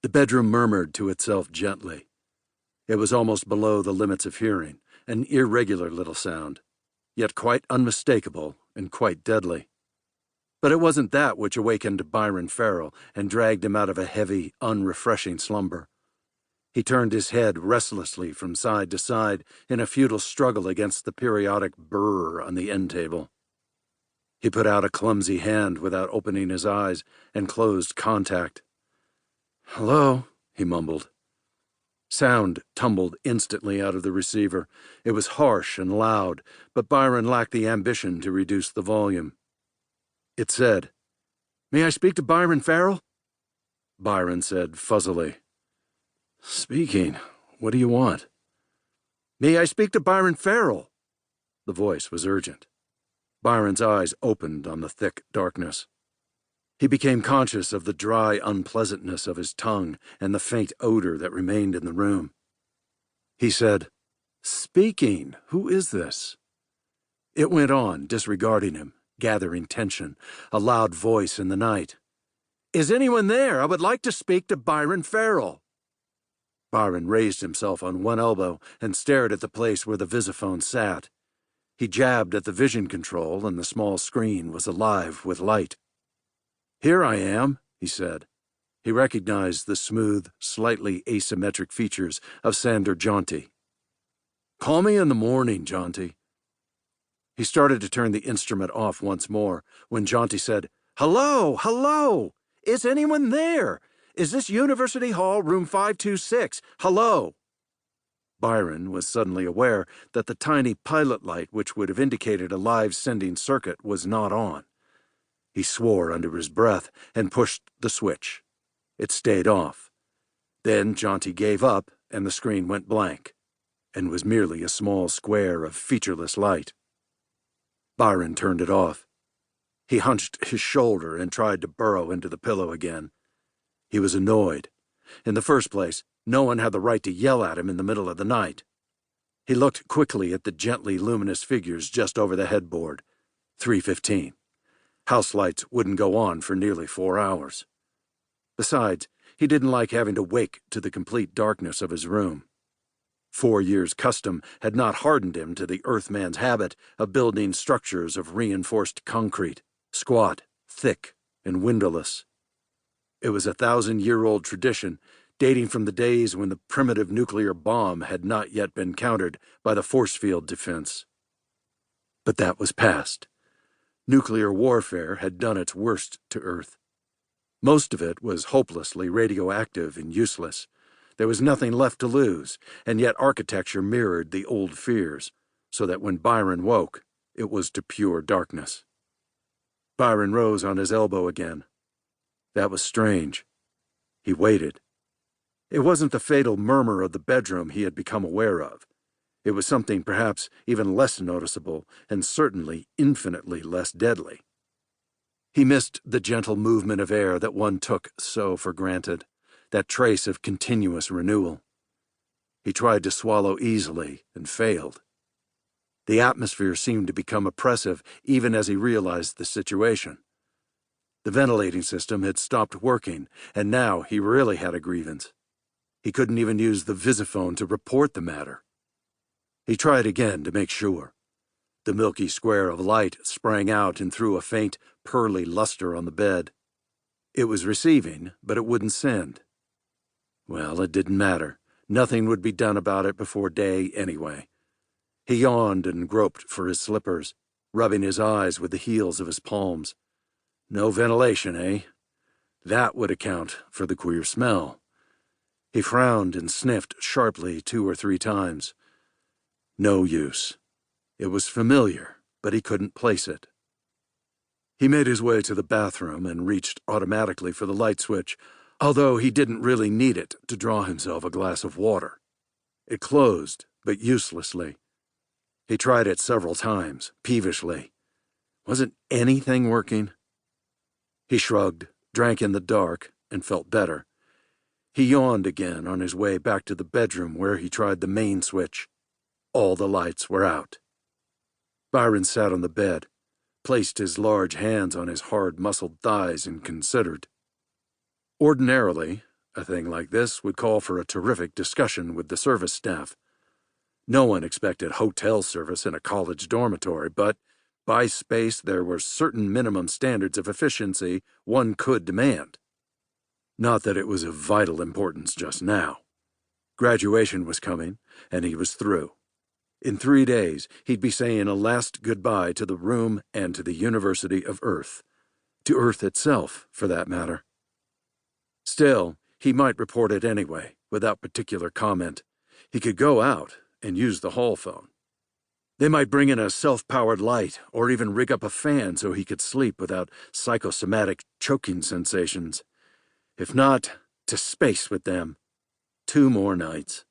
The bedroom murmured to itself gently. It was almost below the limits of hearing, an irregular little sound, yet quite unmistakable and quite deadly. But it wasn't that which awakened Biron Farrill and dragged him out of a heavy, unrefreshing slumber. He turned his head restlessly from side to side in a futile struggle against the periodic burr on the end table. He put out a clumsy hand without opening his eyes and closed contact. "Hello," he mumbled. Sound tumbled instantly out of the receiver. It was harsh and loud, but Biron lacked the ambition to reduce the volume. It said, "May I speak to Biron Farrill?" Biron said fuzzily, "Speaking. What do you want?" "May I speak to Biron Farrill?" The voice was urgent. Byron's eyes opened on the thick darkness. He became conscious of the dry unpleasantness of his tongue and the faint odor that remained in the room. He said, "Speaking. Who is this?" It went on, disregarding him, gathering tension, a loud voice in the night. "Is anyone there? I would like to speak to Biron Farrill." Biron raised himself on one elbow and stared at the place where the visiphone sat. He jabbed at the vision control, and the small screen was alive with light. "Here I am," he said. He recognized the smooth, slightly asymmetric features of Sander Jonti. "Call me in the morning, Jonti." He started to turn the instrument off once more when Jonti said, "Hello, hello! Is anyone there? Is this University Hall, room 526? Hello?" Biron was suddenly aware that the tiny pilot light which would have indicated a live sending circuit was not on. He swore under his breath and pushed the switch. It stayed off. Then Jonti gave up and the screen went blank, and was merely a small square of featureless light. Biron turned it off. He hunched his shoulder and tried to burrow into the pillow again. He was annoyed. In the first place, no one had the right to yell at him in the middle of the night. He looked quickly at the gently luminous figures just over the headboard. 3:15. House lights wouldn't go on for nearly 4 hours. Besides, he didn't like having to wake to the complete darkness of his room. 4 years' custom had not hardened him to the Earthman's habit of building structures of reinforced concrete, squat, thick, and windowless. It was a 1,000-year-old tradition, dating from the days when the primitive nuclear bomb had not yet been countered by the force field defense. But that was past. Nuclear warfare had done its worst to Earth. Most of it was hopelessly radioactive and useless. There was nothing left to lose, and yet architecture mirrored the old fears, so that when Biron woke, it was to pure darkness. Biron rose on his elbow again. That was strange. He waited. It wasn't the fatal murmur of the bedroom he had become aware of. It was something perhaps even less noticeable and certainly infinitely less deadly. He missed the gentle movement of air that one took so for granted, that trace of continuous renewal. He tried to swallow easily and failed. The atmosphere seemed to become oppressive even as he realized the situation. The ventilating system had stopped working, and now he really had a grievance. He couldn't even use the visiphone to report the matter. He tried again to make sure. The milky square of light sprang out and threw a faint, pearly luster on the bed. It was receiving, but it wouldn't send. Well, it didn't matter. Nothing would be done about it before day anyway. He yawned and groped for his slippers, rubbing his eyes with the heels of his palms. No ventilation, eh? That would account for the queer smell. He frowned and sniffed sharply 2 or 3 times. No use. It was familiar, but he couldn't place it. He made his way to the bathroom and reached automatically for the light switch, although he didn't really need it to draw himself a glass of water. It closed, but uselessly. He tried it several times, peevishly. Wasn't anything working? He shrugged, drank in the dark, and felt better. He yawned again on his way back to the bedroom where he tried the main switch. All the lights were out. Biron sat on the bed, placed his large hands on his hard-muscled thighs and considered. Ordinarily, A thing like this would call for a terrific discussion with the service staff. No one expected hotel service in a college dormitory, but by space there were certain minimum standards of efficiency one could demand. Not that it was of vital importance just now. Graduation was coming, and he was through. In 3 days, he'd be saying a last goodbye to the room and to the University of Earth. To Earth itself, for that matter. Still, he might report it anyway, without particular comment. He could go out and use the hall phone. They might bring in a self-powered light, or even rig up a fan so he could sleep without psychosomatic choking sensations. If not, to space with them. 2 more nights.